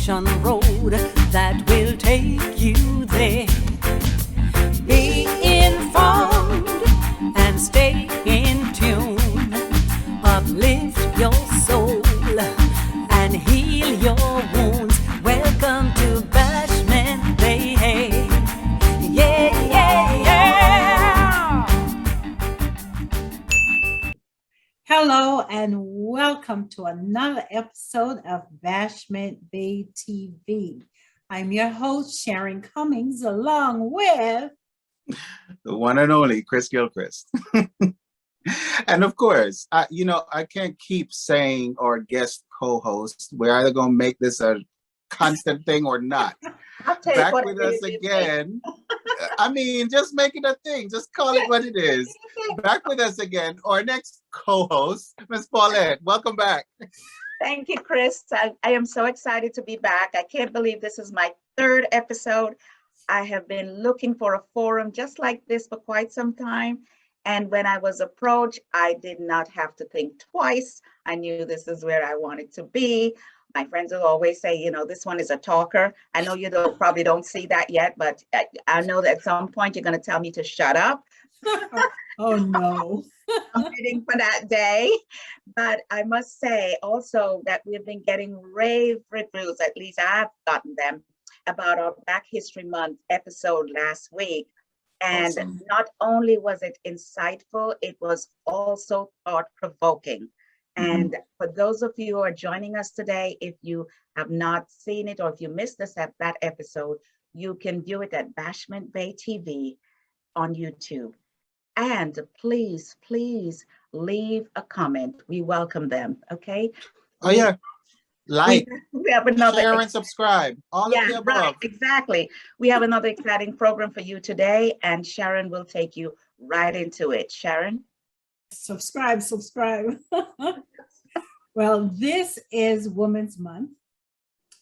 ocean road that will take you there. Be informed and stay in tune. Uplift your soul and heal your wounds. Welcome to Bashment, baby. Yeah, yeah, yeah. Hello and welcome to another episode of Bashment BayTV. I'm your host, Sharon Cummings, along with the one and only Chris Gilchrist. And of course, I can't keep saying or guest co-host. We're either going to make this a constant thing or not. Back with us again. I mean, just make it a thing. Just call it what it is. Back with us again, our next co-host, Miss Pauline. Welcome back. Thank you, Chris. I am so excited to be back. I can't believe this is my third episode. I have been looking for a forum just like this for quite some time. And when I was approached, I did not have to think twice. I knew this is where I wanted to be. My friends will always say, you know, this one is a talker. I know you probably don't see that yet, but I know that at some point you're going to tell me to shut up. oh no. I'm waiting for that day. But I must say also that we've been getting rave reviews, at least I've gotten them, about our Black History Month episode last week. And Awesome. Not only was it insightful, it was also thought-provoking. And for those of you who are joining us today, if you have not seen it or if you missed that episode, you can view it at Bashment BayTV on YouTube. And please, please leave a comment. We welcome them, okay? Oh, yeah. Like, we have another share and subscribe. All of the above. Right, exactly. We have another exciting program for you today, and Sharon will take you right into it. Sharon? Subscribe. Well, this is Women's Month,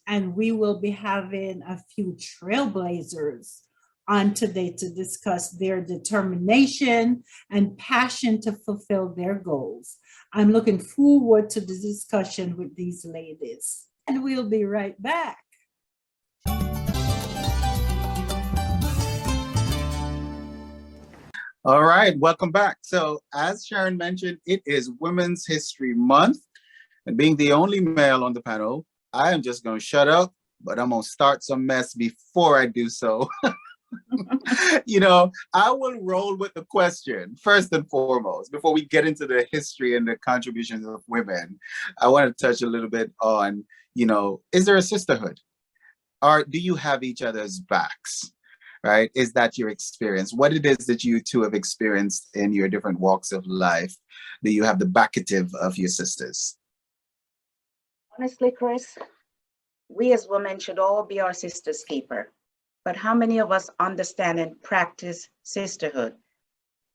and we will be having a few trailblazers on today to discuss their determination and passion to fulfill their goals. I'm looking forward to the discussion with these ladies, and we'll be right back. All right, welcome back. So as Sharon mentioned, it is Women's History Month. And being the only male on the panel, I am just going to shut up, but I'm going to start some mess before I do so. You know, I will roll with the question first and foremost. Before we get into the history and the contributions of women, I want to touch a little bit on, you know, is there a sisterhood? Or do you have each other's backs? Right? Is that your experience? What it is that you two have experienced in your different walks of life? Do you have the backative of your sisters? Honestly, Chris, we as women should all be our sister's keeper. But how many of us understand and practice sisterhood?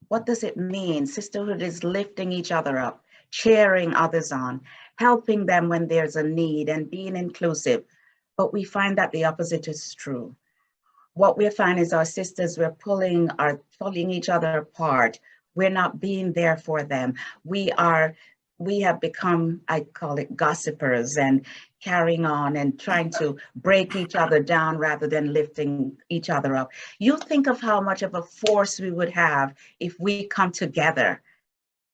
What does it mean? Sisterhood is lifting each other up, cheering others on, helping them when there's a need, and being inclusive. But we find that the opposite is true. What we find is our sisters, we're pulling each other apart. We're not being there for them. We have become, I call it gossipers, and carrying on and trying to break each other down rather than lifting each other up. You think of how much of a force we would have if we come together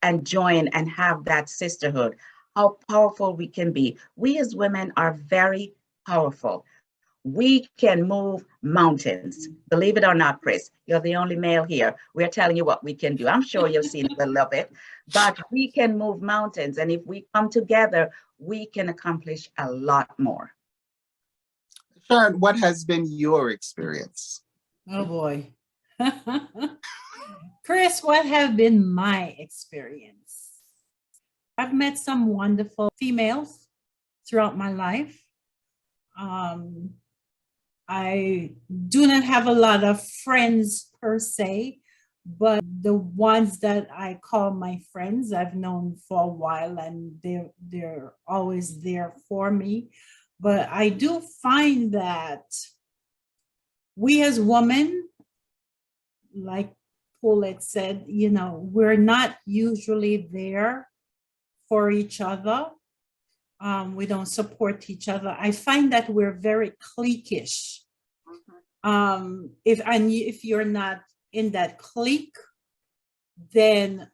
and join and have that sisterhood, how powerful we can be. We as women are very powerful. We can move mountains. Believe it or not, Chris, you're the only male here. We're telling you what we can do. I'm sure you've seen a little bit, but we can move mountains. And if we come together, we can accomplish a lot more. Sharon, what has been your experience? Oh boy. Chris, what have been my experience? I've met some wonderful females throughout my life. I do not have a lot of friends per se, but the ones that I call my friends, I've known for a while, and they're always there for me. But I do find that we as women, like Paulette said, you know, we're not usually there for each other. We don't support each other. I find that we're very cliquish. If you're not in that clique, then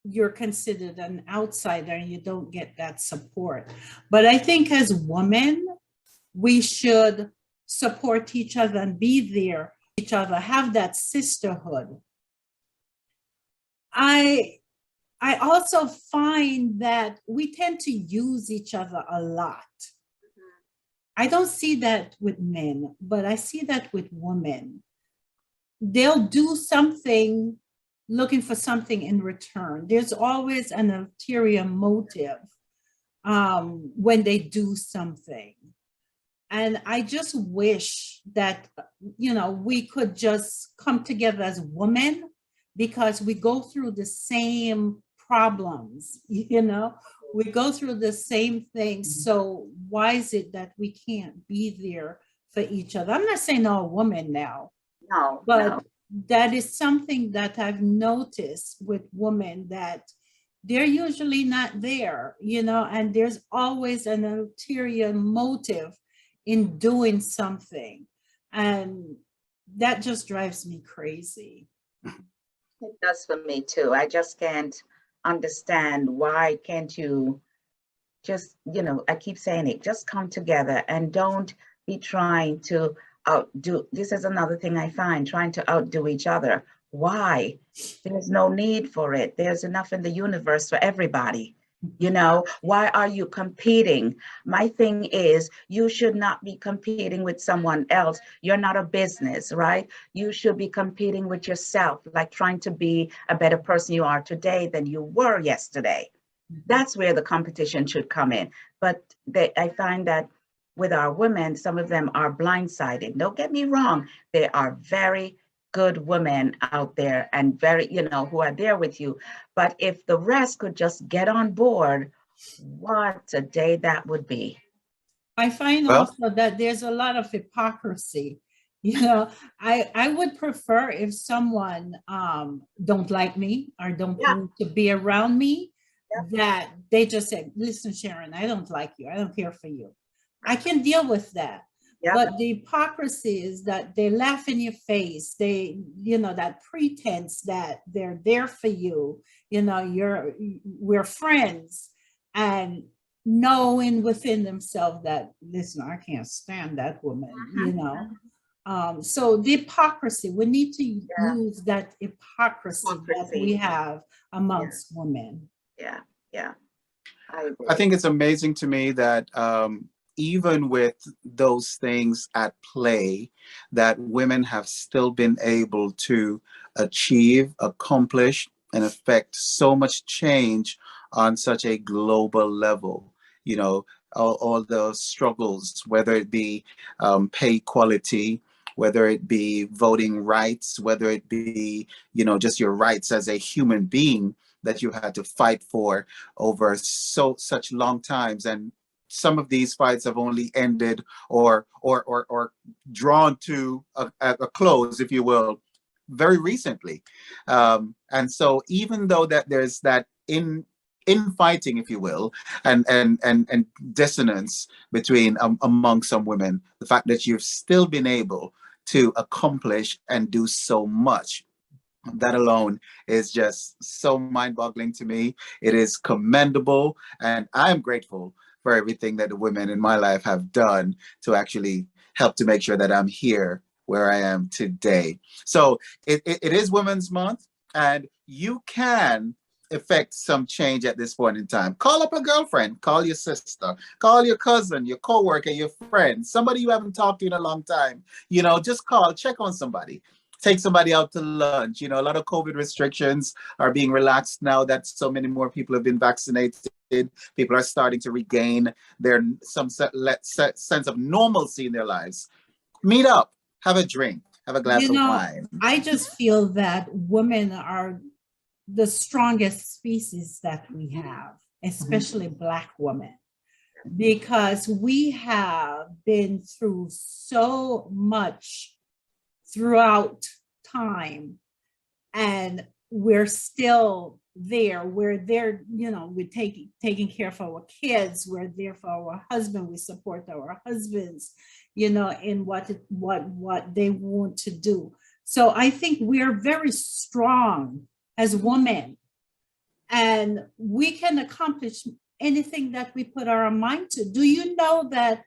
you're considered an outsider and you don't get that support. But I think as women, we should support each other and be there for each other, have that sisterhood. I also find that we tend to use each other a lot. I don't see that with men, but I see that with women. They'll do something looking for something in return. There's always an ulterior motive when they do something. And I just wish that, we could just come together as women, because we go through the same problems, we go through the same things. So why is it that we can't be there for each other? I'm not saying all women now, but that is something that I've noticed with women, that they're usually not there, and there's always an ulterior motive in doing something. And that just drives me crazy. It does for me too. I just can't understand, why can't you just, I keep saying it, just come together and don't be trying to outdo. This is another thing I find, trying to outdo each other. Why? There's no need for it. There's enough in the universe for everybody. Why are you competing? My thing is, you should not be competing with someone else. You're not a business, right? You should be competing with yourself, like trying to be a better person you are today than you were yesterday. That's where the competition should come in. But I find that with our women, some of them are blindsided. Don't get me wrong. They are very good women out there and very, who are there with you. But if the rest could just get on board, what a day that would be. I find also that there's a lot of hypocrisy. I would prefer if someone don't like me or don't want to be around me, that they just say, listen, Sharon, I don't like you. I don't care for you. I can deal with that. But the hypocrisy is that they laugh in your face. They, that pretense that they're there for you, we're friends, and knowing within themselves that, listen, I can't stand that woman, So the hypocrisy, we need to use that hypocrisy that we have amongst women. Yeah. I think it's amazing to me that even with those things at play, that women have still been able to achieve, accomplish, and affect so much change on such a global level. All the struggles, whether it be pay equality, whether it be voting rights, whether it be, just your rights as a human being that you had to fight for over such long times. And some of these fights have only ended or drawn to a close, if you will, very recently. And so even though that there's that infighting, if you will, and dissonance between among some women, the fact that you've still been able to accomplish and do so much, that alone is just so mind-boggling to me. It is commendable, and I'm grateful for everything that the women in my life have done to actually help to make sure that I'm here where I am today. So it is Women's Month, and you can effect some change at this point in time. Call up a girlfriend, call your sister, call your cousin, your coworker, your friend, somebody you haven't talked to in a long time. Just call, check on somebody. Take somebody out to lunch. A lot of COVID restrictions are being relaxed now that so many more people have been vaccinated. People are starting to regain some sense of normalcy in their lives. Meet up, have a drink, have a glass of wine. I just feel that women are the strongest species that we have, especially Black women, because we have been through so much throughout time, and we're still there. We're there, you know, we're taking care of our kids. We're there for our husband. We support our husbands, you know, in what they want to do. So I think we're very strong as women, and we can accomplish anything that we put our mind to. Do you know that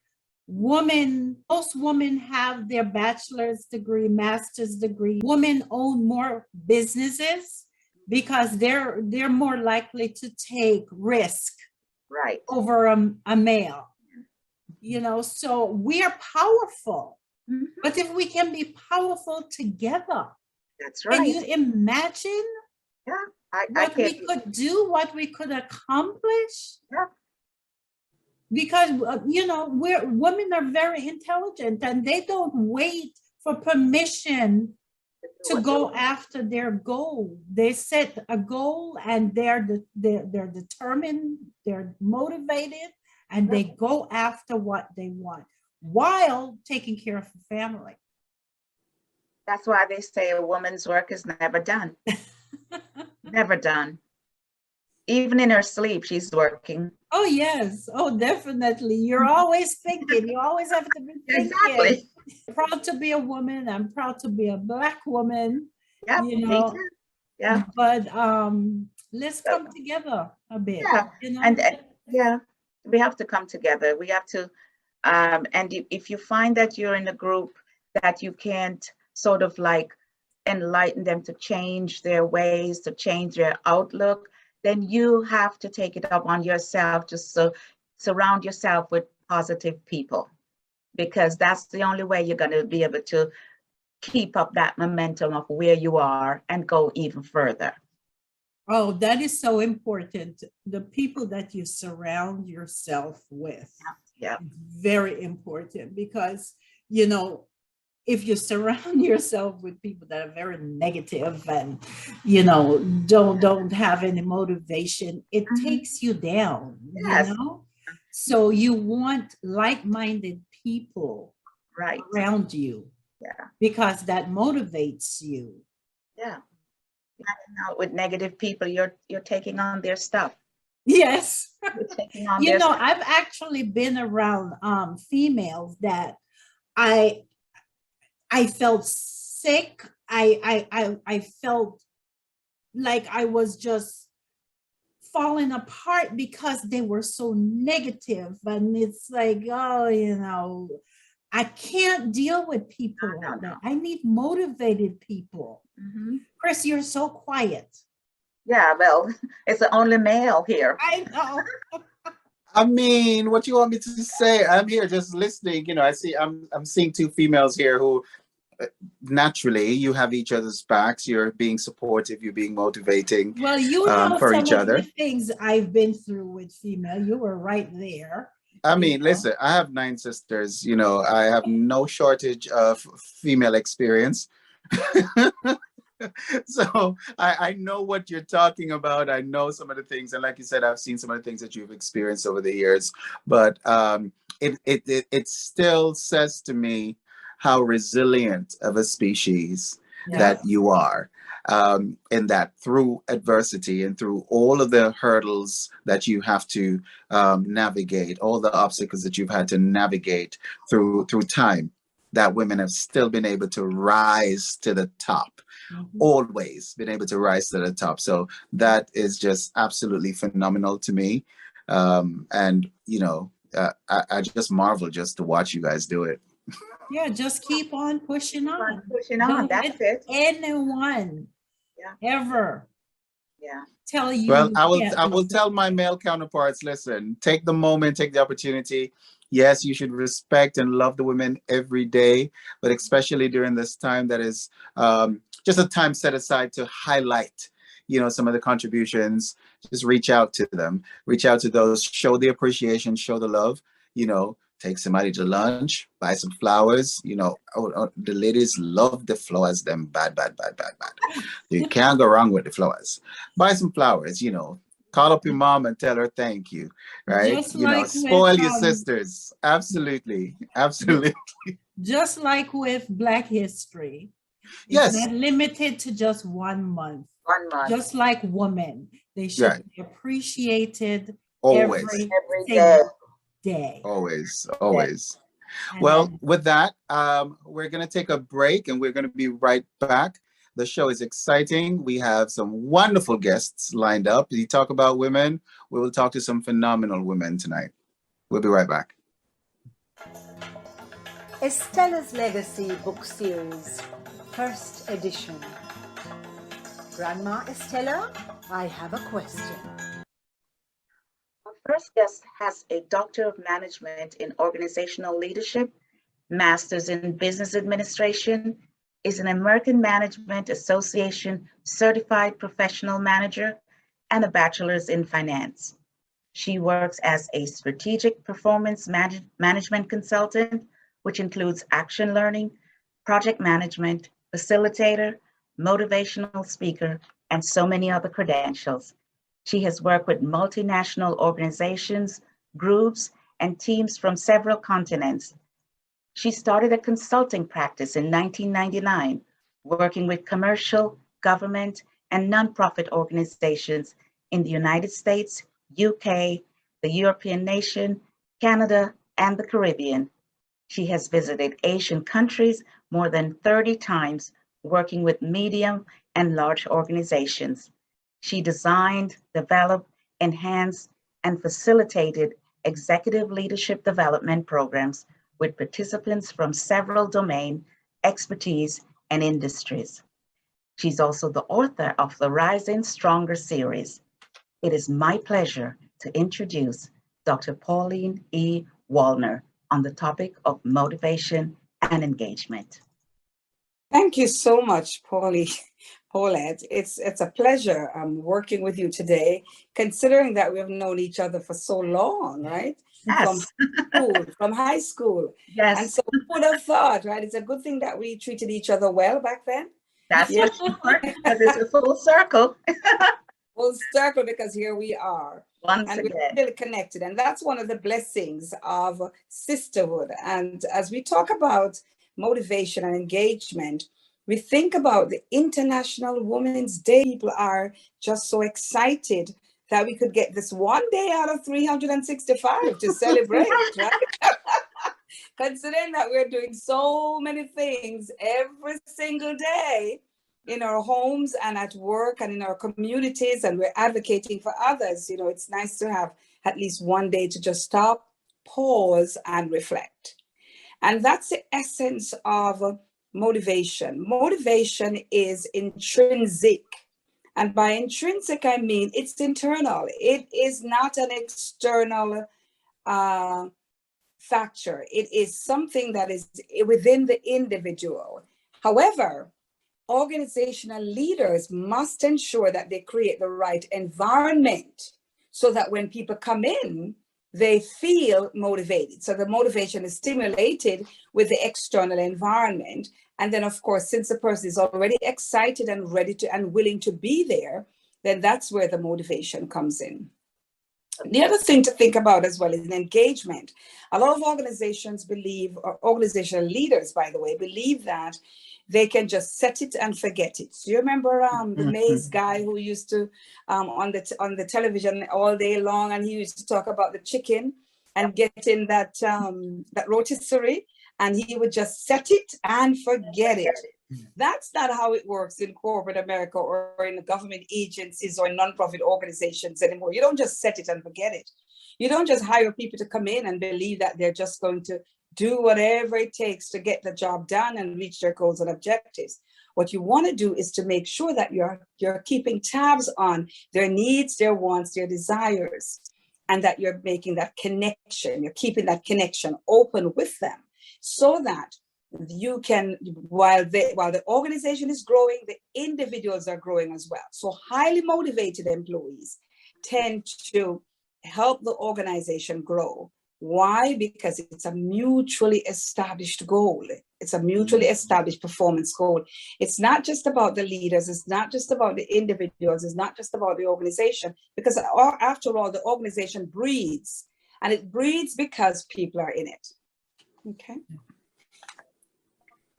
most women have their bachelor's degree, master's degree? Women own more businesses because they're more likely to take risk Right. over a male, you know, so we're powerful. Mhm. But if we can be powerful together, That's can right. you imagine Yeah. I what we can't. could do, what we could accomplish? Yeah. Because, you know, women are very intelligent, and they don't wait for permission to go after their goal. They set a goal, and they're determined, they're motivated, and they go after what they want while taking care of the family. That's why they say a woman's work is never done. Never done. Even in her sleep, she's working. Oh, yes. Oh, definitely. You're always thinking. You always have to be thinking. Exactly. I'm proud to be a woman. I'm proud to be a Black woman. Yeah, You me know, too. Yeah. but let's come together a bit. Yeah. You know? And yeah, we have to come together. We have to, and if you find that you're in a group that you can't sort of like enlighten them to change their ways, to change their outlook, then you have to take it up on yourself, just so surround yourself with positive people, because that's the only way you're going to be able to keep up that momentum of where you are and go even further. Oh, that is so important. The people that you surround yourself with. Yeah. Very important, because, you know, if you surround yourself with people that are very negative and, you know, don't have any motivation, it takes you down, Yes. you know? So you want like-minded people Right. around you. Yeah. Because that motivates you. Yeah. Hanging out with negative people, you're taking on their stuff. Yes. You're taking on You their know, stuff. I've actually been around females that I felt sick. I felt like I was just falling apart because they were so negative. And it's like, oh, you know, I can't deal with people like that. I need motivated people. Chris, you're so quiet. Yeah, well, it's the only male here. I know. I mean, what you want me to say? I'm here just listening. You know, I'm seeing two females here who naturally you have each other's backs. You're being supportive. You're being motivating. Well, you know, for some each of other. the things I've been through with female. You were right there. I mean, listen, I have 9 sisters. You know, I have no shortage of female experience. So I know what you're talking about. I know some of the things, and like you said, I've seen some of the things that you've experienced over the years. But it still says to me how resilient of a species that you are, in that through adversity and through all of the hurdles that you have to navigate, all the obstacles that you've had to navigate through time, that women have still been able to rise to the top. Always been able to rise to the top. So that is just absolutely phenomenal to me. And, you know, I just marvel just to watch you guys do it. Yeah, just keep on pushing on. Pushing on, that's it. Anyone ever tell you. Well, I will tell my male counterparts, listen, take the moment, take the opportunity. Yes, you should respect and love the women every day, but especially during this time that is just a time set aside to highlight, you know, some of the contributions. Just reach out to them, reach out to those, show the appreciation, show the love, you know, take somebody to lunch, buy some flowers, you know. The ladies love the flowers, them bad. You can't go wrong with the flowers. Buy some flowers, you know. Call up your mom and tell her thank you, right? Just you know, like spoil with, your sisters. Absolutely. Just like with Black History. It's Yes. not limited to just 1 month. 1 month. just like women. They should Right. be appreciated Always. Every day. single day. Always, always. And Well, then- with that, we're going to take a break and we're going to be right back. The show is exciting. We have some wonderful guests lined up. We talk about women. We will talk to some phenomenal women tonight. We'll be right back. Estella's Legacy book series, first edition. Grandma Estella, I have a question. Our first guest has a Doctor of Management in Organizational Leadership, Masters in Business Administration, is an American Management Association Certified Professional Manager, and a Bachelor's in Finance. She works as a strategic performance management consultant, which includes action learning, project management, facilitator, motivational speaker, and so many other credentials. She has worked with multinational organizations, groups, and teams from several continents. She started a consulting practice in 1999, working with commercial, government, and nonprofit organizations in the United States, UK, the European nation, Canada, and the Caribbean. She has visited Asian countries more than 30 times, working with medium and large organizations. She designed, developed, enhanced, and facilitated executive leadership development programs with participants from several domain expertise and industries. She's also the author of the Rising Stronger series. It is my pleasure to introduce Dr. Pauline E. Wallner on the topic of motivation and engagement. Thank you so much, Paulette. It's a pleasure working with you today, considering that we've known each other for so long, right? Yes. From high school. Yes. And so who would have thought, right? It's a good thing that we treated each other well back then. That's for sure, because it's a full circle. Full circle, because here we are. Once And again. we're really connected. And that's one of the blessings of sisterhood. And as we talk about motivation and engagement, we think about the International Women's Day. People are just so excited that we could get this one day out of 365 to celebrate, right? Considering that we're doing so many things every single day in our homes and at work and in our communities, and we're advocating for others, it's nice to have at least one day to just stop, pause, and reflect. And that's the essence of motivation. Motivation is intrinsic. And by intrinsic, I mean it's internal. It is not an external factor. It is something that is within the individual. However, organizational leaders must ensure that they create the right environment so that when people come in, they feel motivated. So the motivation is stimulated with the external environment. And then, of course, since the person is already excited and ready to and willing to be there, then that's where the motivation comes in. The other thing to think about as well is engagement. A lot of organizations believe, or organizational leaders, by the way, believe that they can just set it and forget it. Do you remember the Maze guy who used to on the television all day long, and he used to talk about the chicken and getting that rotisserie, and he would just set it and forget it. That's not how it works in corporate America or in government agencies or in nonprofit organizations anymore. You don't just set it and forget it. You don't just hire people to come in and believe that they're just going to do whatever it takes to get the job done and reach their goals and objectives. What you want to do is to make sure that you're keeping tabs on their needs, their wants, their desires, and that you're making that connection. You're keeping that connection open with them so that you can, while the organization is growing, the individuals are growing as well. So highly motivated employees tend to help the organization grow. Why? Because it's a mutually established goal. It's a mutually established performance goal. It's not just about the leaders. It's not just about the individuals. It's not just about the organization, because after all, the organization breathes, and it breathes because people are in it. Okay.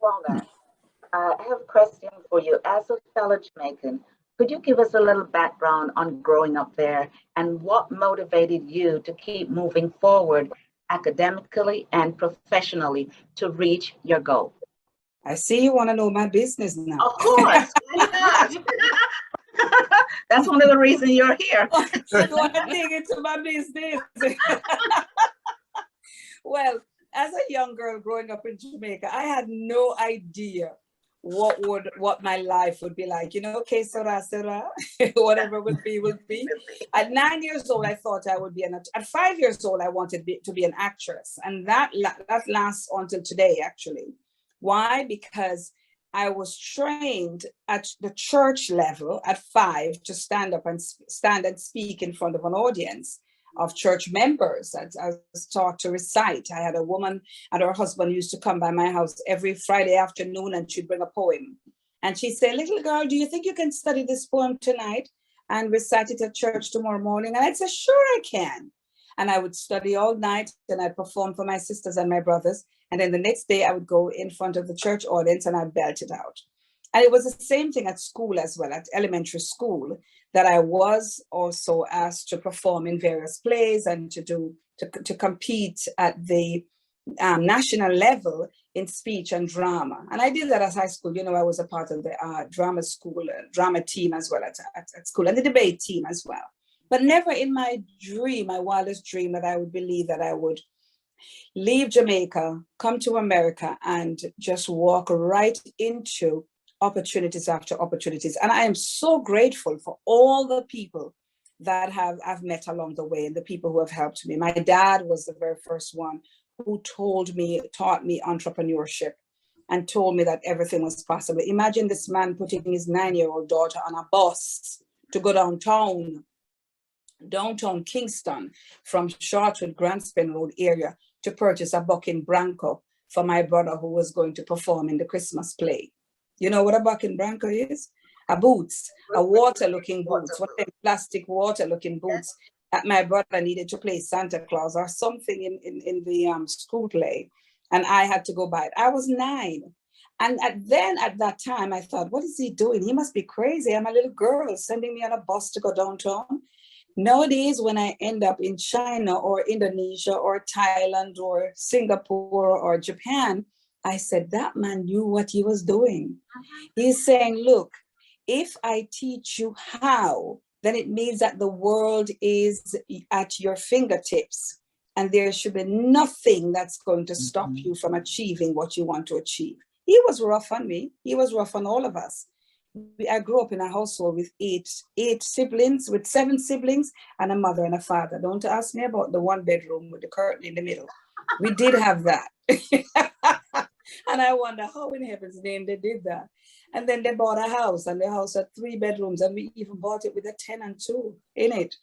Wallner, I have a question for you. As a fellow Jamaican, Could you give us a little background on growing up there and what motivated you to keep moving forward academically and professionally to reach your goal? I see you want to know my business now. Of course. Why not? That's one of the reasons you're here. You want to dig into my business? Well, as a young girl growing up in Jamaica, I had no idea what my life would be like. You know, okay, Sarah, whatever would be. At 9 years old, I thought I would be at 5 years old, I wanted to be an actress. And that lasts until today, actually. Why? Because I was trained at the church level at 5 to stand and speak in front of an audience of church members. I was taught to recite. I had a woman and her husband used to come by my house every Friday afternoon and she'd bring a poem. And she'd say, little girl, do you think you can study this poem tonight and recite it at church tomorrow morning? And I'd say, sure, I can. And I would study all night and I'd perform for my sisters and my brothers. And then the next day I would go in front of the church audience and I'd belt it out. And it was the same thing at school as well, at elementary school, that I was also asked to perform in various plays and to compete at the national level in speech and drama. And I did that at high school. You know, I was a part of the drama school, drama team as well at school, and the debate team as well. But never in my dream, my wildest dream, that I would believe that I would leave Jamaica, come to America, and just walk right into opportunities after opportunities. And I am so grateful for all the people that I've met along the way and the people who have helped me. My dad was the very first one who taught me entrepreneurship and told me that everything was possible. Imagine this man putting his 9-year-old daughter on a bus to go downtown Kingston from Shortwood, Grantspen Road area to purchase a bucking Branco for my brother who was going to perform in the Christmas play. You know what a bucking Branco is? A boots, a water-looking boots, one of them plastic water-looking boots that my brother needed to play Santa Claus or something in the school play. And I had to go buy it. I was 9. And at that time, I thought, what is he doing? He must be crazy. I'm a little girl sending me on a bus to go downtown. Nowadays, when I end up in China or Indonesia or Thailand or Singapore or Japan, I said, that man knew what he was doing. He's saying, look, if I teach you how, then it means that the world is at your fingertips and there should be nothing that's going to stop you from achieving what you want to achieve. He was rough on me. He was rough on all of us. I grew up in a household with eight siblings, with 7 siblings and a mother and a father. Don't ask me about the 1 bedroom with the curtain in the middle. We did have that. And I wonder how in heaven's name they did that. And then they bought a house, and the house had 3 bedrooms, and we even bought it with a tenant too in it.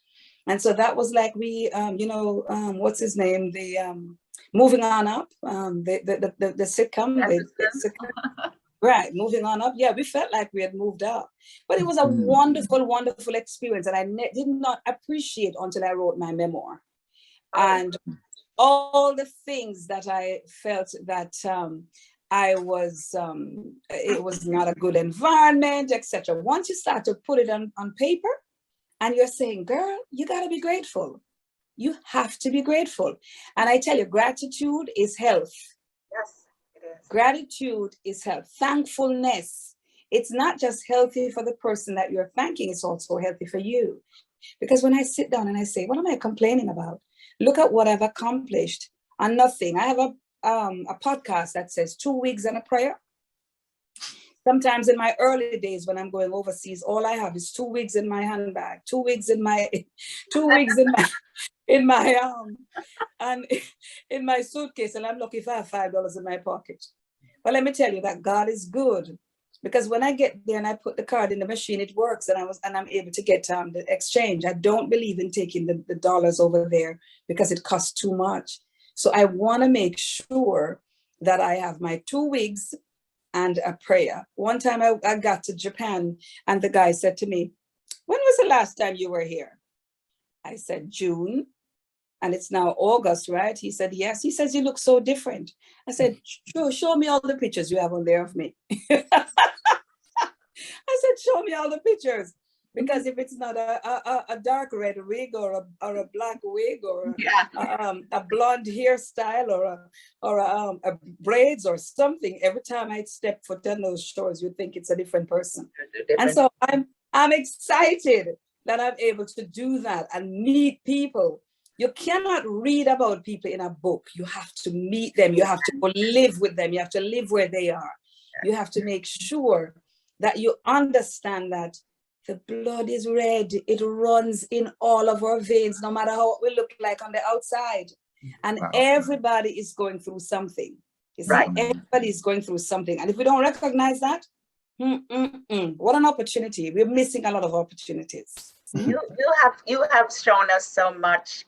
And so that was like we, what's his name? The Moving On Up, the sitcom. Right, Moving On Up. Yeah, we felt like we had moved up. But it was a wonderful, wonderful experience. And I did not appreciate until I wrote my memoir. And all the things that I felt that it was not a good environment, etc. Once you start to put it on paper and you're saying, girl, you got to be grateful. You have to be grateful. And I tell you, gratitude is health. Yes, it is. Gratitude is health. Thankfulness. It's not just healthy for the person that you're thanking, it's also healthy for you. Because when I sit down and I say, what am I complaining about? Look at what I've accomplished and nothing. I have a podcast that says 2 weeks and a prayer. Sometimes in my early days when I'm going overseas, all I have is 2 weeks in my handbag, 2 weeks in my, 2 weeks in my suitcase, and I'm lucky if I have $5 in my pocket. But let me tell you that God is good, because when I get there and I put the card in the machine, it works, and I'm able to get the exchange. I don't believe in taking the dollars over there because it costs too much. So I want to make sure that I have my 2 weeks and a prayer. One time I got to Japan and the guy said to me, when was the last time you were here? I said, June. And it's now August, right? He said, yes. He says, you look so different. I said, sure, show me all the pictures you have on there of me. I said, show me all the pictures. Because if it's not a dark red wig or a black wig or a blonde hairstyle or a braids or something, every time I step foot on those shores, you think it's a different person. And so I'm excited that I'm able to do that and meet people. You cannot read about people in a book. You have to meet them. You have to go live with them. You have to live where they are. You have to make sure that you understand that the blood is red. It runs in all of our veins, no matter how it will look like on the outside. And everybody is going through something. You see, everybody is going through something. And if we don't recognize that, what an opportunity. We're missing a lot of opportunities. You have shown us so much,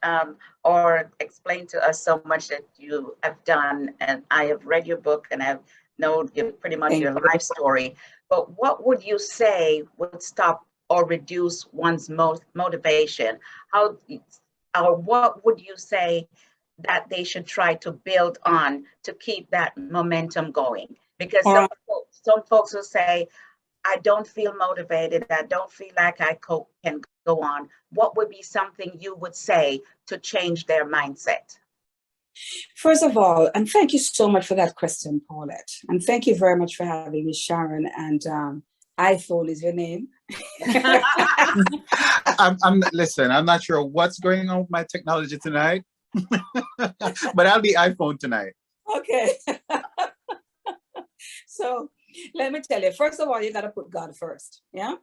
or explained to us so much that you have done, and I have read your book and I've known pretty much your life story. But what would you say would stop or reduce one's motivation? Or what would you say that they should try to build on to keep that momentum going? Because some folks will say, I don't feel motivated. I don't feel like I can go on. What would be something you would say to change their mindset? First of all, and thank you so much for that question, Paulette. And thank you very much for having me, Sharon. And iPhone is your name. Listen, I'm not sure what's going on with my technology tonight, but I'll be iPhone tonight. Okay. So let me tell you, first of all, you got to put God first. Yeah.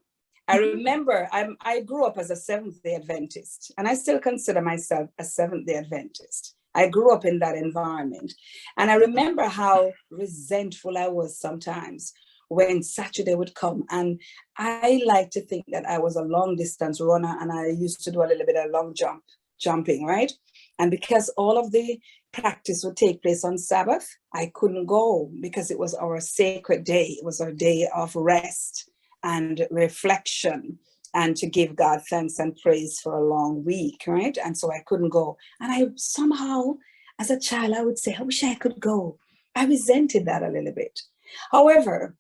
I remember I grew up as a Seventh-day Adventist, and I still consider myself a Seventh-day Adventist. I grew up in that environment. And I remember how resentful I was sometimes when Saturday would come. And I like to think that I was a long distance runner, and I used to do a little bit of long jumping, right? And because all of the practice would take place on Sabbath, I couldn't go because it was our sacred day. It was our day of rest and reflection and to give God thanks and praise for a long week, right? And so I couldn't go. And I somehow, as a child, I would say, I wish I could go. I resented that a little bit. However,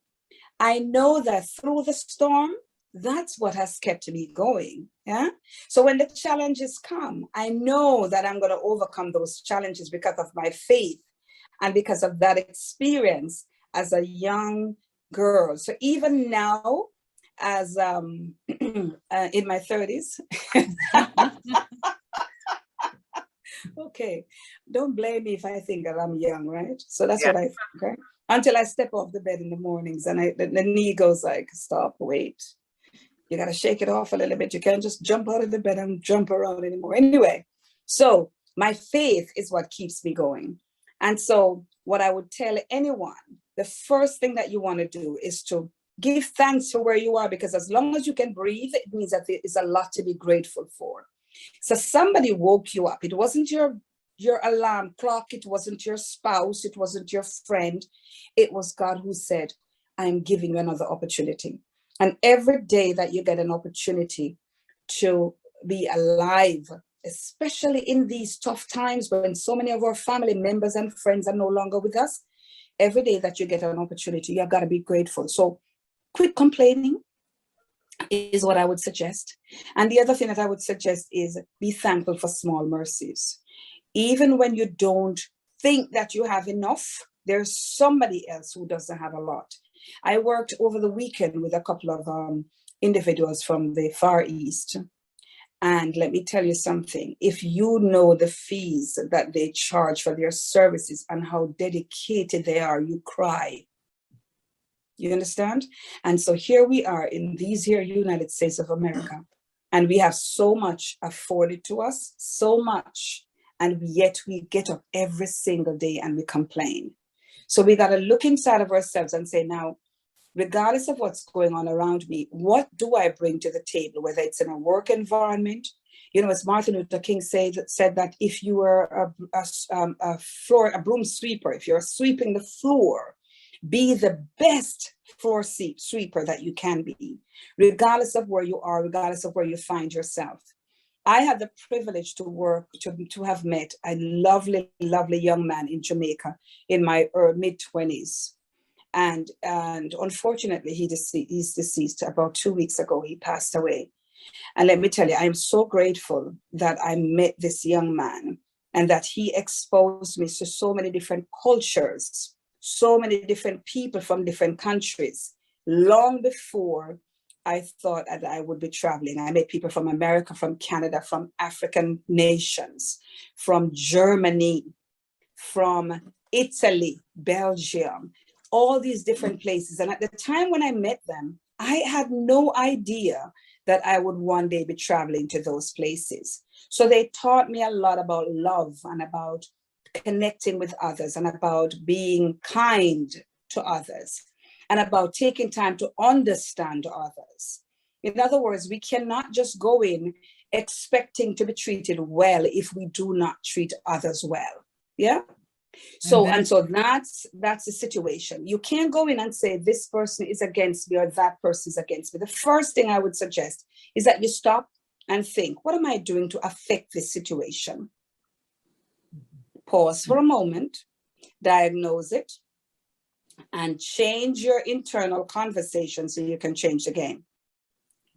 I know that through the storm, that's what has kept me going. Yeah. So when the challenges come, I know that I'm going to overcome those challenges because of my faith and because of that experience as a young girl. So even now, as in my 30s, okay, don't blame me if I think that I'm young, right? So that's what I think, right? Until I step off the bed in the mornings and the knee goes like, stop, wait. You got to shake it off a little bit. You can't just jump out of the bed and jump around anymore. Anyway, so my faith is what keeps me going. And so what I would tell anyone, the first thing that you want to do is to give thanks for where you are, because as long as you can breathe, it means that there is a lot to be grateful for. So somebody woke you up. It wasn't your alarm clock. It wasn't your spouse. It wasn't your friend. It was God who said, I'm giving you another opportunity. And every day that you get an opportunity to be alive, especially in these tough times when so many of our family members and friends are no longer with us, every day that you get an opportunity, you've got to be grateful. So quit complaining is what I would suggest. And the other thing that I would suggest is be thankful for small mercies. Even when you don't think that you have enough, there's somebody else who doesn't have a lot. I worked over the weekend with a couple of individuals from the Far East. And let me tell you something, if you know the fees that they charge for their services and how dedicated they are, you cry. You understand? And so here we are in these here United States of America, and we have so much afforded to us, so much, and yet we get up every single day and we complain. So we got to look inside of ourselves and say, now, regardless of what's going on around me, what do I bring to the table, whether it's in a work environment? You know, as Martin Luther King said that if you were a broom sweeper, if you're sweeping the floor, be the best floor sweeper that you can be, regardless of where you are, regardless of where you find yourself. I had the privilege to have met a lovely, lovely young man in Jamaica in my mid-20s. And unfortunately, he's deceased. About 2 weeks ago, he passed away. And let me tell you, I'm so grateful that I met this young man and that he exposed me to so many different cultures, so many different people from different countries. Long before I thought that I would be traveling, I met people from America, from Canada, from African nations, from Germany, from Italy, Belgium, all these different places. And at the time when I met them, I had no idea that I would one day be traveling to those places. So they taught me a lot about love and about connecting with others and about being kind to others and about taking time to understand others. In other words, we cannot just go in expecting to be treated well if we do not treat others well. Yeah. So that's the situation. You can't go in and say this person is against me or that person is against me. The first thing I would suggest is that you stop and think, what am I doing to affect this situation? Pause for a moment, diagnose it, and change your internal conversation so you can change the game.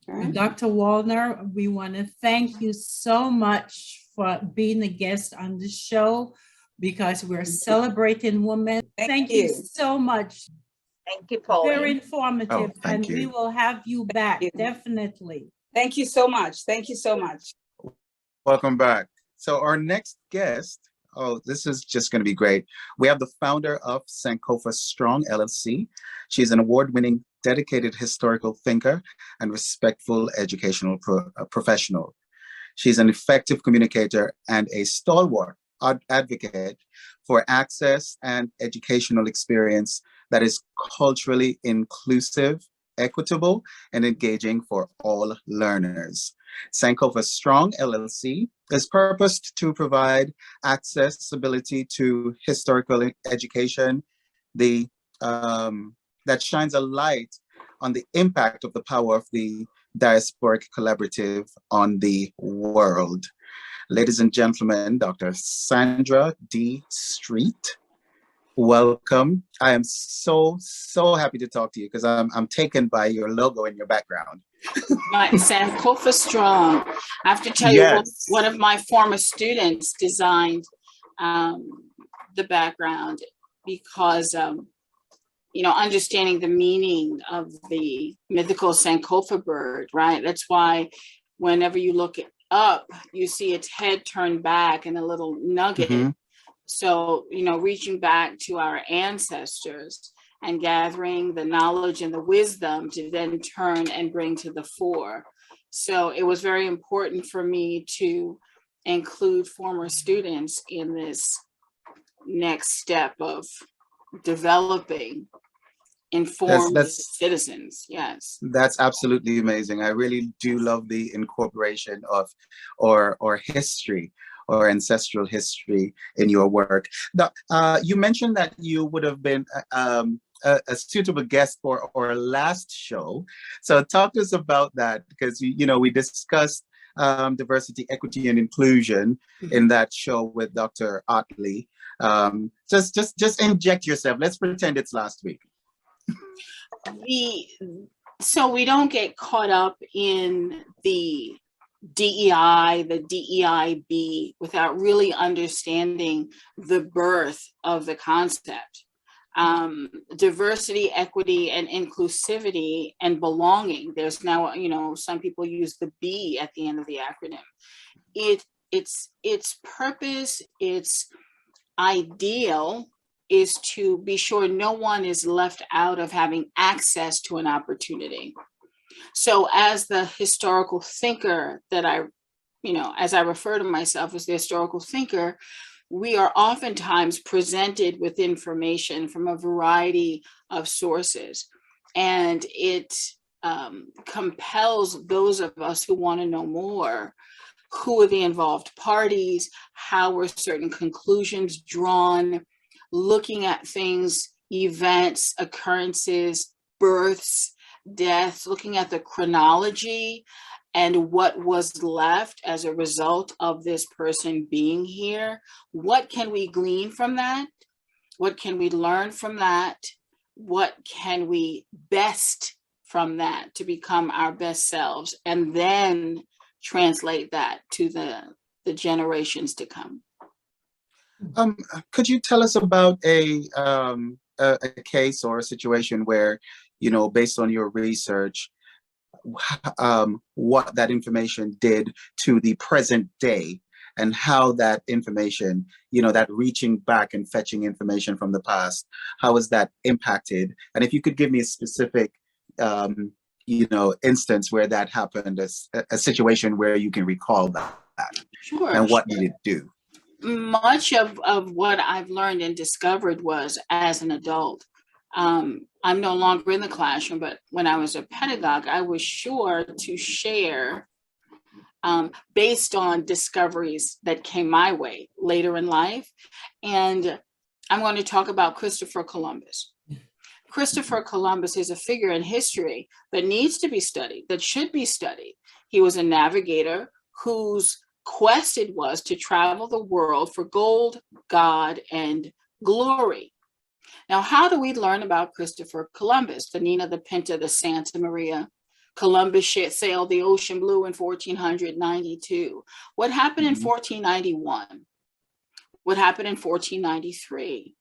Right. Dr. Wallner, we want to thank you so much for being a guest on the show, because we're celebrating women. Thank you so much. Thank you, Pauline. Very informative. Thank you. We will have you back, definitely. Thank you so much. Thank you so much. Welcome back. So our next guest, this is just going to be great. We have the founder of Sankofa Strong LLC. She's an award-winning, dedicated historical thinker and respectful educational professional. She's an effective communicator and a stalwart advocate for access and educational experience that is culturally inclusive, equitable, and engaging for all learners. Sankofa Strong LLC is purposed to provide accessibility to historical education that shines a light on the impact of the power of the diasporic collaborative on the world. Ladies and gentlemen, Dr. Sandra D. Street, welcome. I am so happy to talk to you because I'm taken by your logo in your background. My Sankofa Strong. I have to tell you, one of my former students designed the background because, understanding the meaning of the mythical Sankofa bird, right? That's why whenever you look up, you see its head turned back and a little nugget. Mm-hmm. So, reaching back to our ancestors and gathering the knowledge and the wisdom to then turn and bring to the fore. So it was very important for me to include former students in this next step of developing informed citizens. Yes. That's absolutely amazing. I really do love the incorporation of or history or ancestral history in your work. You mentioned that you would have been a suitable guest for our last show. So talk to us about that, because we discussed diversity, equity, and inclusion in that show with Dr. Otley. Just inject yourself. Let's pretend it's last week. So we don't get caught up in the DEI, the DEIB, without really understanding the birth of the concept. Diversity, equity, and inclusivity and belonging. There's now, some people use the B at the end of the acronym. Its purpose, its ideal is to be sure no one is left out of having access to an opportunity. So as the historical thinker that as I refer to myself as the historical thinker, we are oftentimes presented with information from a variety of sources, and it compels those of us who want to know more. Who are the involved parties? How were certain conclusions drawn? Looking at things, events, occurrences, births, deaths, looking at the chronology and what was left as a result of this person being here. What can we glean from that? What can we learn from that? what can we best from that to become our best selves, and then translate that to the generations to come. Could you tell us about a case or a situation where, you know, based on your research, what that information did to the present day, and how that information, you know, that reaching back and fetching information from the past, how is that impacted? And if you could give me a specific, you know, instance where that happened, a situation where you can recall that, Sure. and what did it do? Much of what I've learned and discovered was as an adult. I'm no longer in the classroom, but when I was a pedagogue, I was sure to share based on discoveries that came my way later in life. And I'm going to talk about Christopher Columbus. Christopher Columbus is a figure in history that needs to be studied, that should be studied. He was a navigator whose quest it was to travel the world for gold, God, and glory. Now, how do we learn about Christopher Columbus? The Nina, the Pinta, the Santa Maria. Columbus sailed the ocean blue in 1492. What happened in 1491? What happened in 1493?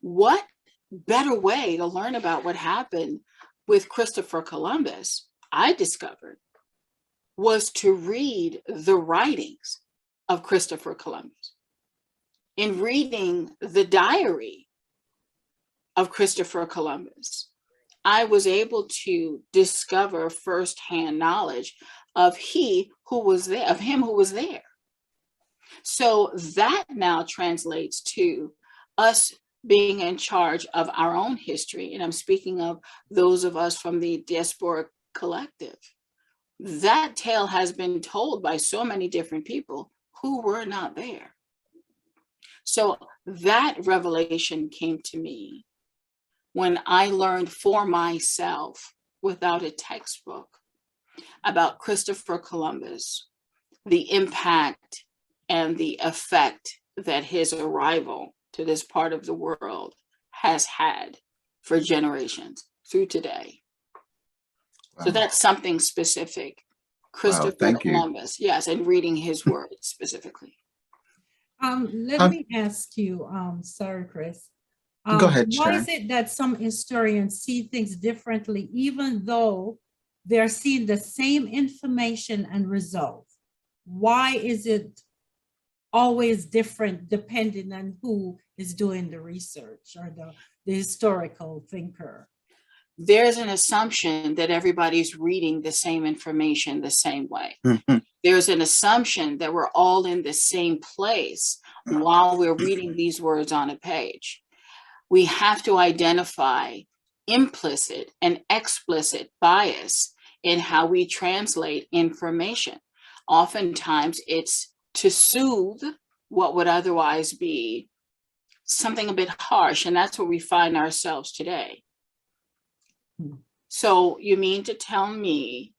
What better way to learn about what happened with Christopher Columbus, I discovered, was to read the writings of Christopher Columbus. In reading the diary of Christopher Columbus, I was able to discover firsthand knowledge of him who was there. So that now translates to us being in charge of our own history. And I'm speaking of those of us from the diasporic collective. That tale has been told by so many different people who were not there. So that revelation came to me when I learned for myself, without a textbook, about Christopher Columbus, the impact and the effect that his arrival to this part of the world has had for generations through today. Wow. So that's something specific. Christopher Columbus, yes, and reading his words specifically. Let me ask you, sorry, Chris. Go ahead, why Sharon. is it that some historians see things differently, even though they're seeing the same information and results? Why is it always different depending on who is doing the research or the historical thinker? There's an assumption that everybody's reading the same information the same way. There's an assumption that we're all in the same place while we're reading these words on a page. We have to identify implicit and explicit bias in how we translate information. Oftentimes it's to soothe what would otherwise be something a bit harsh, and that's where we find ourselves today. So you mean to tell me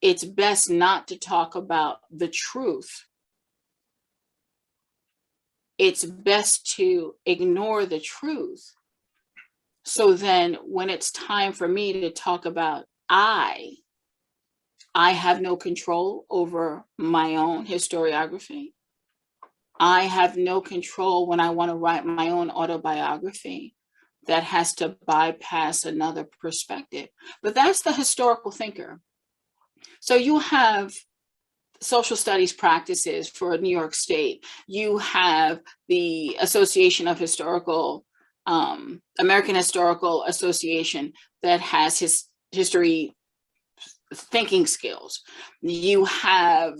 it's best not to talk about the truth? It's best to ignore the truth. So then when it's time for me to talk about I have no control over my own historiography. I have no control when I want to write my own autobiography that has to bypass another perspective. But that's the historical thinker. So you have social studies practices for New York State. You have the Association of Historical, American Historical Association that has his history thinking skills. You have,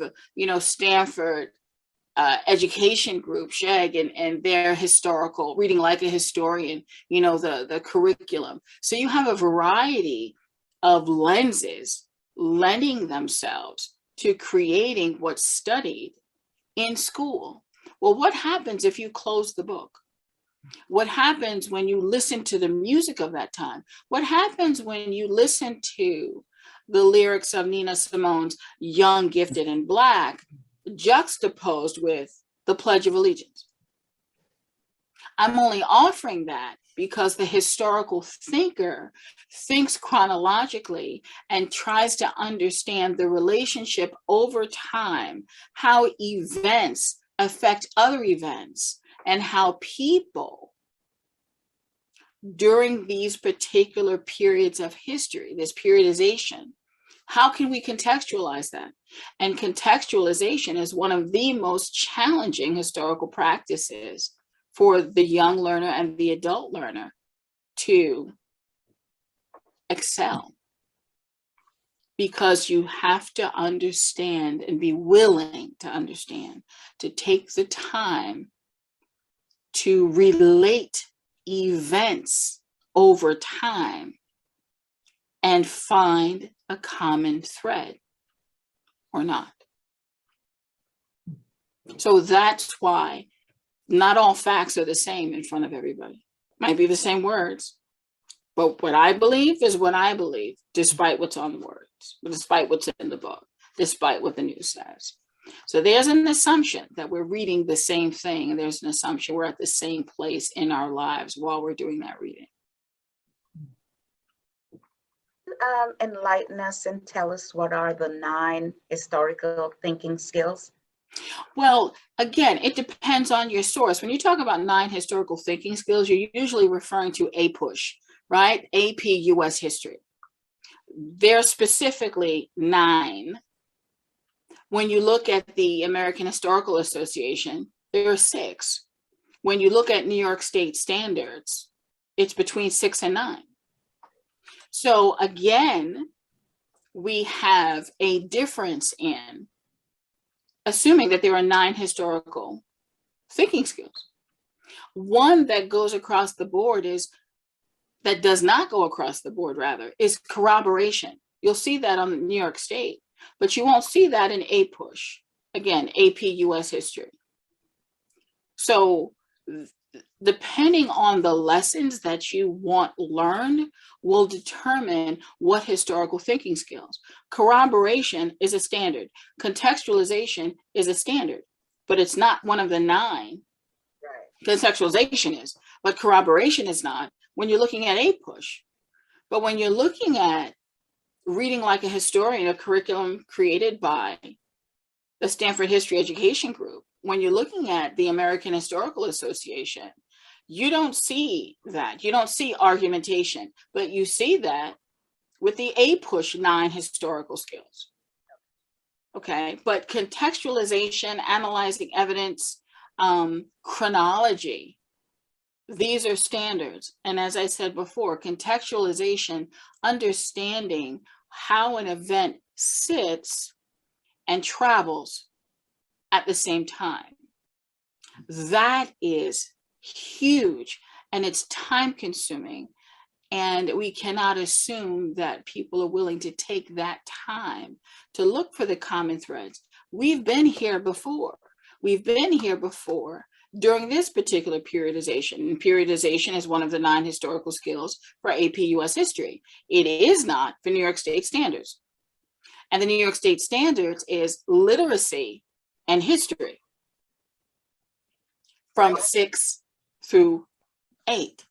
Stanford education group, SHEG, and their historical, reading like a historian, the curriculum. So you have a variety of lenses lending themselves to creating what's studied in school. Well, what happens if you close the book? What happens when you listen to the music of that time? What happens when you listen to the lyrics of Nina Simone's Young, Gifted, and Black juxtaposed with the Pledge of Allegiance? I'm only offering that because the historical thinker thinks chronologically and tries to understand the relationship over time, how events affect other events, and how people during these particular periods of history, this periodization, how can we contextualize that? And contextualization is one of the most challenging historical practices for the young learner and the adult learner to excel. Because you have to understand and be willing to understand, to take the time to relate events over time and find a common thread or not. So that's why not all facts are the same in front of everybody. Might be the same words, but what I believe is what I believe, despite what's on the words, despite what's in the book, despite what the news says. So there's an assumption that we're reading the same thing, and there's an assumption we're at the same place in our lives while we're doing that reading. Enlighten us and tell us what are the 9 historical thinking skills? Well, again, it depends on your source. When you talk about 9 historical thinking skills, you're usually referring to APUSH, right? AP US History. There are specifically 9. When you look at the American Historical Association, there are 6. When you look at New York State standards, it's between 6 and 9. So again, we have a difference in assuming that there are 9 historical thinking skills. One that goes across the board that does not go across the board, rather, is corroboration. You'll see that on New York State, but you won't see that in APUSH. Again, AP US History. So depending on the lessons that you want learned will determine what historical thinking skills. Corroboration is a standard. Contextualization is a standard, but it's not one of the 9. Right. Contextualization is, but corroboration is not when you're looking at APUSH. But when you're looking at reading like a historian, a curriculum created by the Stanford History Education Group, when you're looking at the American Historical Association, you don't see that. You don't see argumentation, but you see that with the APUSH 9 historical skills. Okay, but contextualization, analyzing evidence, chronology, these are standards. And as I said before, contextualization, understanding how an event sits and travels at the same time. That is huge, and it's time consuming. And we cannot assume that people are willing to take that time to look for the common threads. We've been here before. We've been here before during this particular periodization. And periodization is one of the 9 historical skills for AP US History. It is not for New York State standards. And the New York State standards is literacy and history from 6 through 8.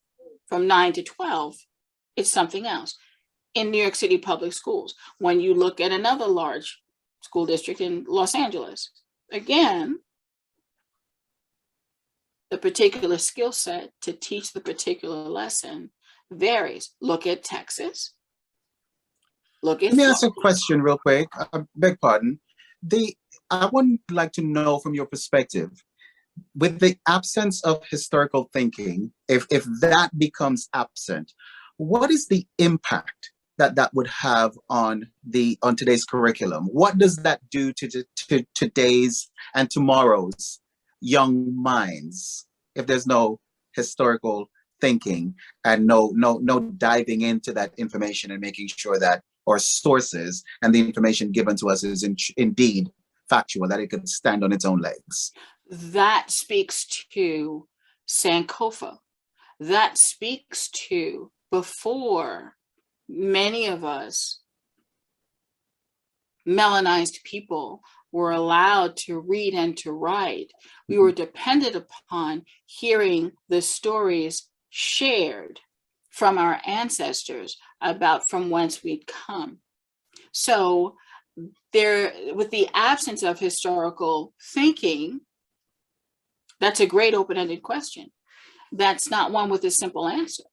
From 9 to 12, it's something else. In New York City public schools, when you look at another large school district in Los Angeles, again, the particular skill set to teach the particular lesson varies. Look at Texas. Look at Let me ask a question real quick. I beg pardon. I would like to know from your perspective, with the absence of historical thinking, if that becomes absent, what is the impact that would have on today's curriculum? What does that do to today's and tomorrow's young minds if there's no historical thinking and no diving into that information and making sure that our sources and the information given to us is indeed factual, that it could stand on its own legs? That speaks to Sankofa. That speaks to before many of us melanized people were allowed to read and to write. We were dependent upon hearing the stories shared from our ancestors about from whence we'd come. So there, with the absence of historical thinking, that's a great open-ended question. That's not one with a simple answer.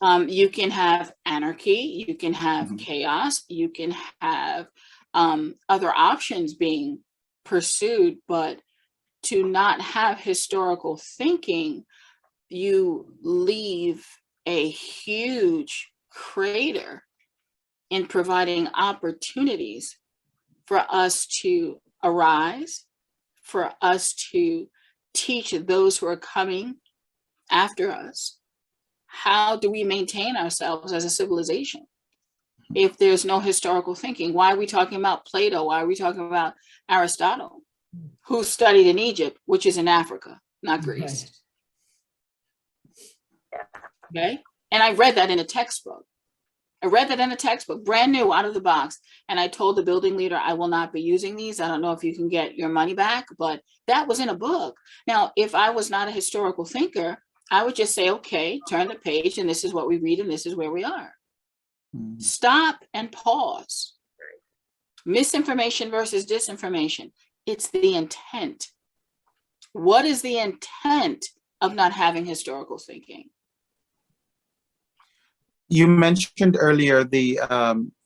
You can have anarchy, you can have chaos, you can have other options being pursued, but to not have historical thinking, you leave a huge crater in providing opportunities for us to arise, for us to teach those who are coming after us. How do we maintain ourselves as a civilization if there's no historical thinking? Why are we talking about Plato? Why are we talking about Aristotle, who studied in Egypt, which is in Africa, not Greece? Okay. And I read that in a textbook. Brand new out of the box. And I told the building leader, I will not be using these. I don't know if you can get your money back, but that was in a book. Now, if I was not a historical thinker, I would just say, okay, turn the page, and this is what we read, and this is where we are. Stop and pause. Misinformation versus disinformation. It's the intent. What is the intent of not having historical thinking? You mentioned earlier the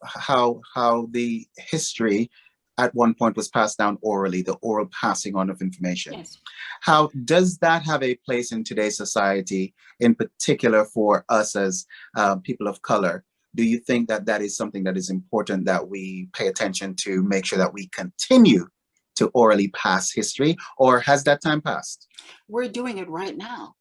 how the history at one point was passed down orally, the oral passing on of information. Yes. How does that have a place in today's society, in particular for us as people of color? Do you think that that is something that is important that we pay attention to, make sure that we continue to orally pass history, or has that time passed? We're doing it right now.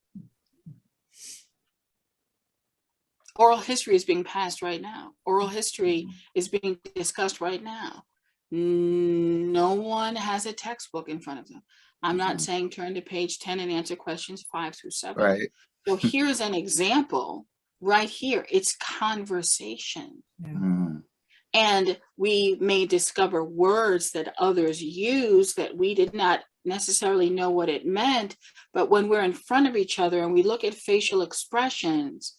Oral history is being passed right now. Oral history is being discussed right now. No one has a textbook in front of them. I'm not saying turn to page 10 and answer questions 5 through 7. Right. So here's an example right here. It's conversation. And we may discover words that others use that we did not necessarily know what it meant. But when we're in front of each other and we look at facial expressions,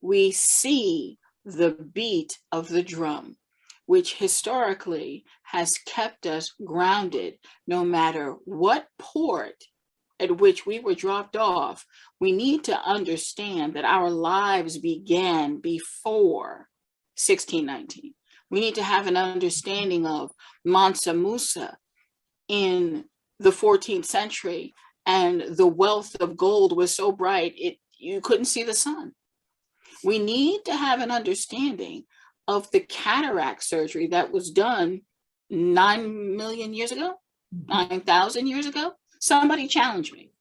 we see the beat of the drum, which historically has kept us grounded no matter what port at which we were dropped off. We need to understand that our lives began before 1619. We need to have an understanding of Mansa Musa in the 14th century, and the wealth of gold was so bright you couldn't see the sun. We need to have an understanding of the cataract surgery that was done 9 million years ago, 9,000 years ago. Somebody challenge me.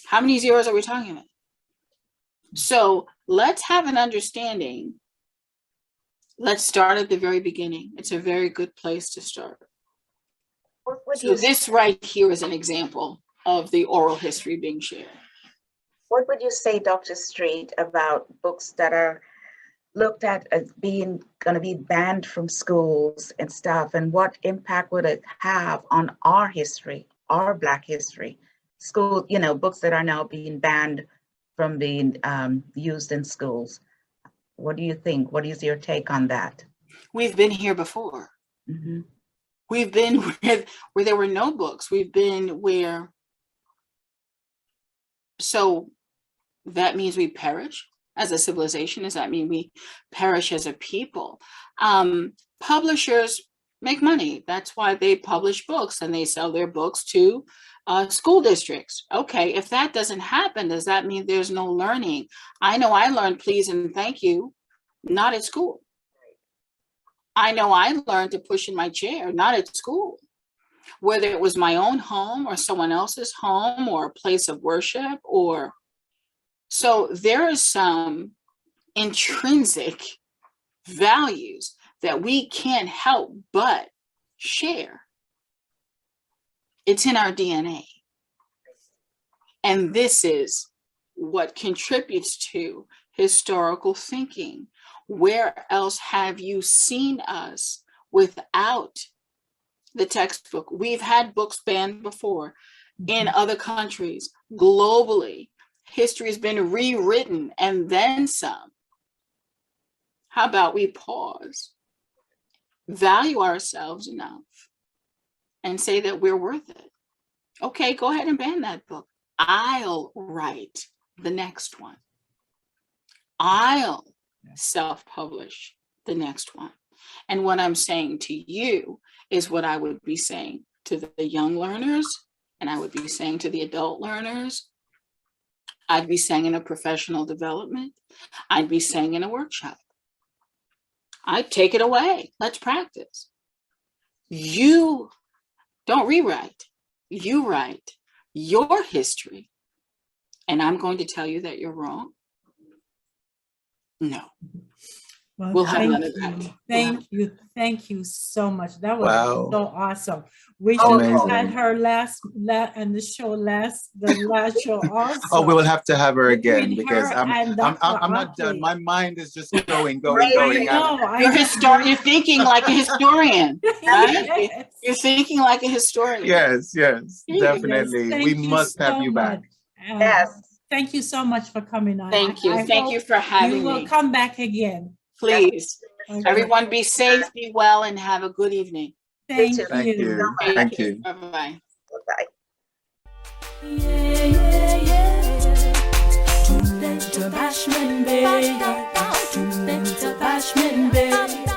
How many zeros are we talking about? So let's have an understanding. Let's start at the very beginning. It's a very good place to start. So this right here is an example of the oral history being shared. What would you say, Dr. Street, about books that are looked at as being going to be banned from schools and stuff? And what impact would it have on our history, our Black history? School, books that are now being banned from being used in schools. What do you think? What is your take on that? We've been here before. We've been where there were no books. We've been where, so that means we perish as a civilization. Does that mean we perish as a people? Publishers make money. That's why they publish books and they sell their books to school districts. Okay, if that doesn't happen, does that mean there's no learning? I know I learned please and thank you, not at school. I know I learned to push in my chair, not at school. Whether it was my own home or someone else's home or a place of worship or, so there are some intrinsic values that we can't help but share. It's in our DNA. And this is what contributes to historical thinking. Where else have you seen us without the textbook? We've had books banned before in other countries globally. History has been rewritten and then some. How about we pause, value ourselves enough, and say that we're worth it? Okay, go ahead and ban that book. I'll write the next one. I'll self-publish the next one. And what I'm saying to you is what I would be saying to the young learners, and I would be saying to the adult learners. I'd be saying in a professional development. I'd be saying in a workshop. I'd take it away. Let's practice. You don't rewrite. You write your history. And I'm going to tell you that you're wrong. No. Well, We'll have none thank of that. you. Thank you. Thank you so much. That was Wow. so awesome. We Oh, should have had amazing. her on the show the last show also. Oh, we will have to have her again Between because her I'm and I'm Dr. I'm not done. Otley. My mind is just going. Amazing. You're thinking like a historian, right? Yes. You're thinking like a historian. Yes, Yes, definitely. Thank We you must have so you back. much. Yes. Thank you so much for coming on. Thank you. I Thank hope you for having you will me. come back again. Please. Okay. Everyone be safe, be well, and have a good evening. Thank too. Thank you. you. Take Thank care. you. Bye-bye. Bye. Yeah, yeah, yeah. To Bashment, baby. To Bashment, baby.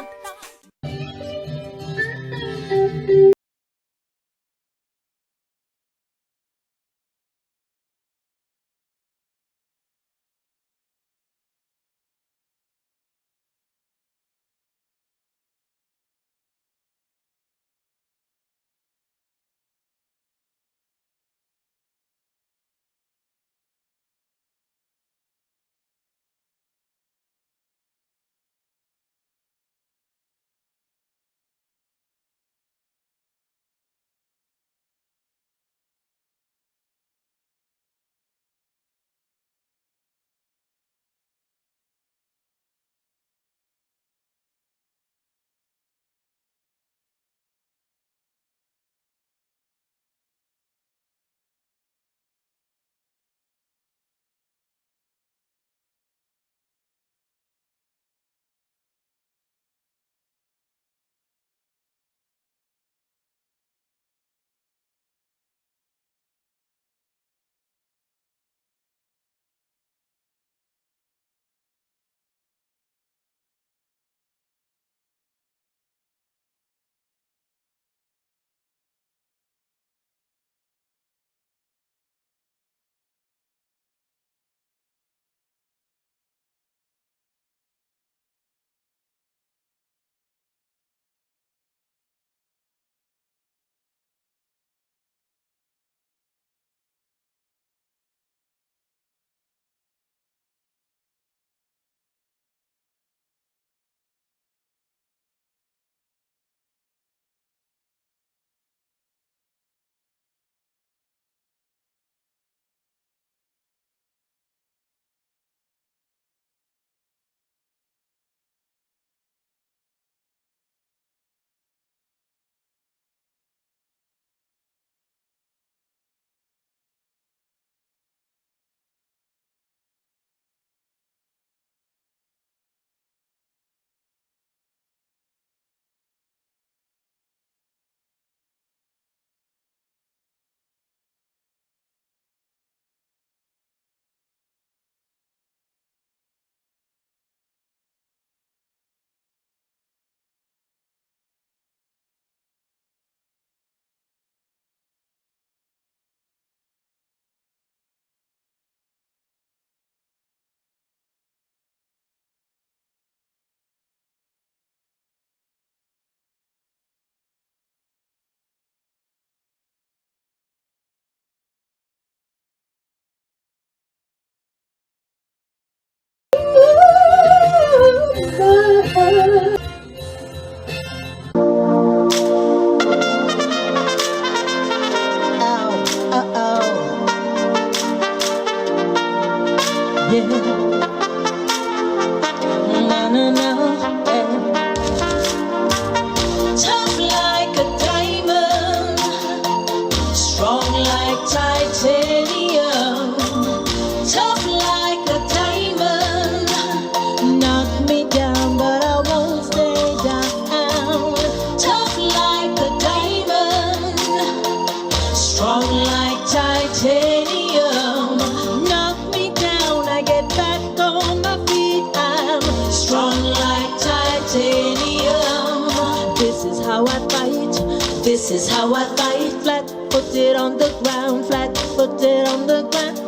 This is how I fight. Flat, put it on the ground. Flat, put it on the ground.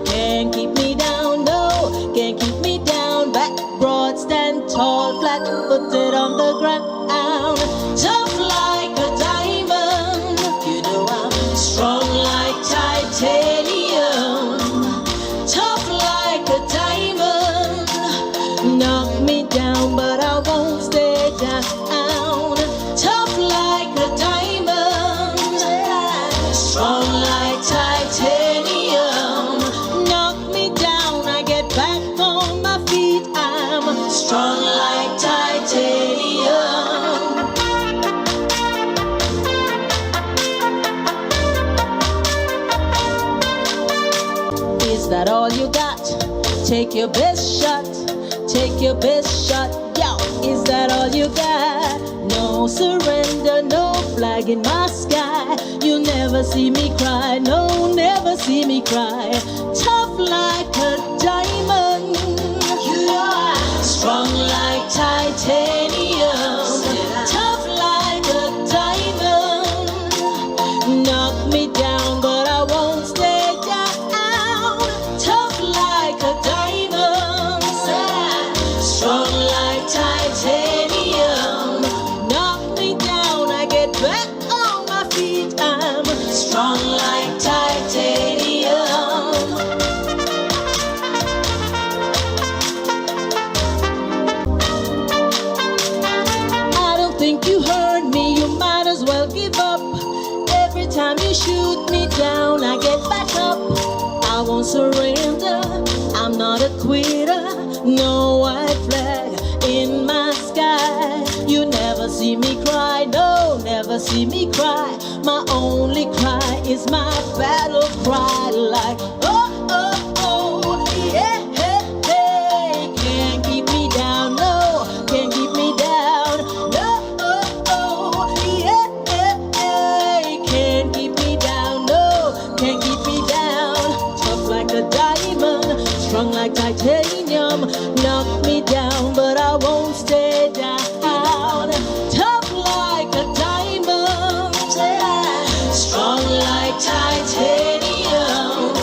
Can't keep me down, no, can't keep me down. Back broad, stand tall. Flat, put it on the ground. Tough like a diamond. You know I'm strong like titanium. Tough like a diamond. Knock me down, but I won't stay down. Tough like a diamond. Strong like titanium. Knock me down, I get back on my feet. I'm strong like titanium. Is that all you got? Take your best shot. Take your best shot. Yo, is that all you got? No surrender, no flag in my sky. You'll never see me cry. No, never see me cry. Tough like a diamond. You are strong like titanium. Tough like a diamond. Knock me down, but I won't stay down. Tough like a diamond. Strong like titanium. Knock me down, I get back on my feet. I'm strong like titanium. I don't think you heard me, you might as well give up. Every time you shoot me down, I get back up. I won't surrender, I'm not a quitter. No white flag in my sky. You never see me cry, no, never see me cry. My only cry is my battle cry. Like, oh, oh, oh, yeah, hey, hey. Can't keep me down, no, can't keep me down. No, oh, oh, yeah, hey, hey. Can't keep me down, no, can't keep me down. Tough like a diamond, strong like titanium. Knock me down, but I won't stay down. Tough like a diamond, strong like titanium.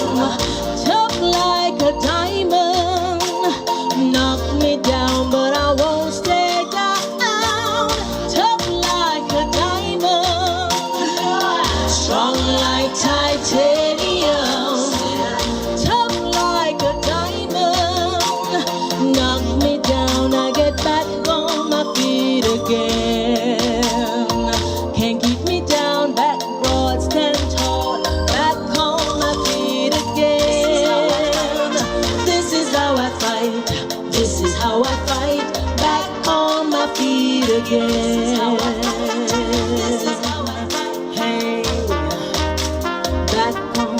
Tough like a diamond. Knock me down, but I won't stay down. Tough like a diamond. Strong like titanium. Tough like a diamond. Knock me down, I get back on my feet again. Can't keep me down, back broad, stand tall, back on my feet again. This is how I fight, this is how I fight, back on my feet again. Hey, back on.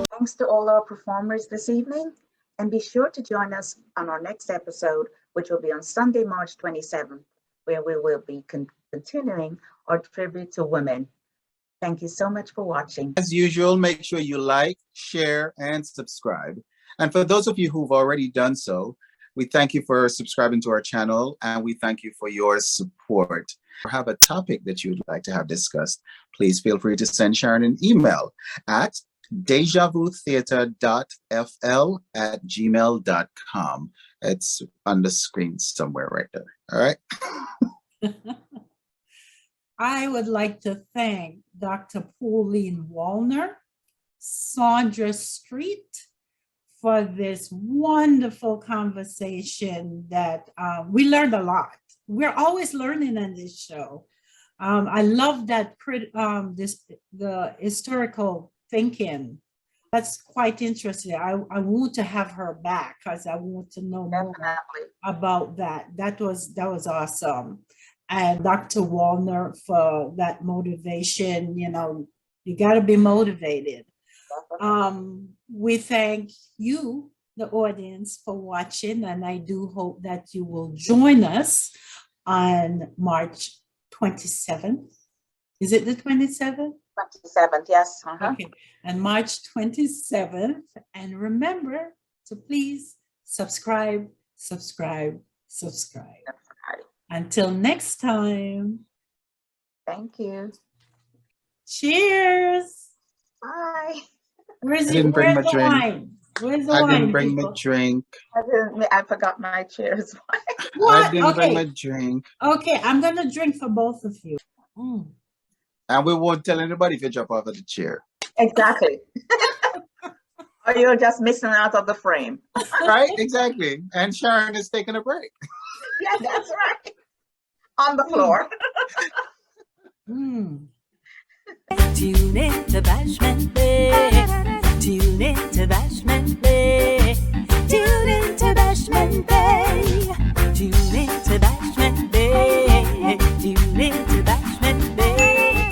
Thanks to all our performers this evening, and be sure to join us on our next episode, which will be on Sunday, March 27th, where we will be continuing our tribute to women. Thank you so much for watching. As usual, make sure you like, share, and subscribe. And for those of you who've already done so, we thank you for subscribing to our channel, and we thank you for your support. Or have a topic that you'd like to have discussed, please feel free to send Sharon an email at dejavutheatre.fl@gmail.com. It's on the screen somewhere right there. All right. I would like to thank Dr. Pauline Wallner, Sandra Street, for this wonderful conversation that we learned a lot. We're always learning on this show. I love that the historical thinking. That's quite interesting. I want to have her back because I want to know more about that. That was awesome. And Dr. Wallner for that motivation. You know, you got to be motivated. We thank you, the audience, for watching, and I do hope that you will join us on March 27th. Is it the 27th? 27th, yes. Okay, and March 27th. And remember to please subscribe. Until next time. Thank you. Cheers. Bye. Where's I didn't bring my the drink. wine? Where's the I wine? didn't bring my people? drink. I forgot my chairs. What? I didn't bring my Okay. drink. Okay, I'm gonna drink for both of you. Mm. And we won't tell anybody if you drop off of the chair. Exactly. Or you're just missing out of the frame. Right? Exactly. And Sharon is taking a break. Yeah, that's right. On the floor. Mm. Tune in to Bashment Bay. Tune in to Bashment Bay. Tune in to Bashment Bay. Tune in to Bashment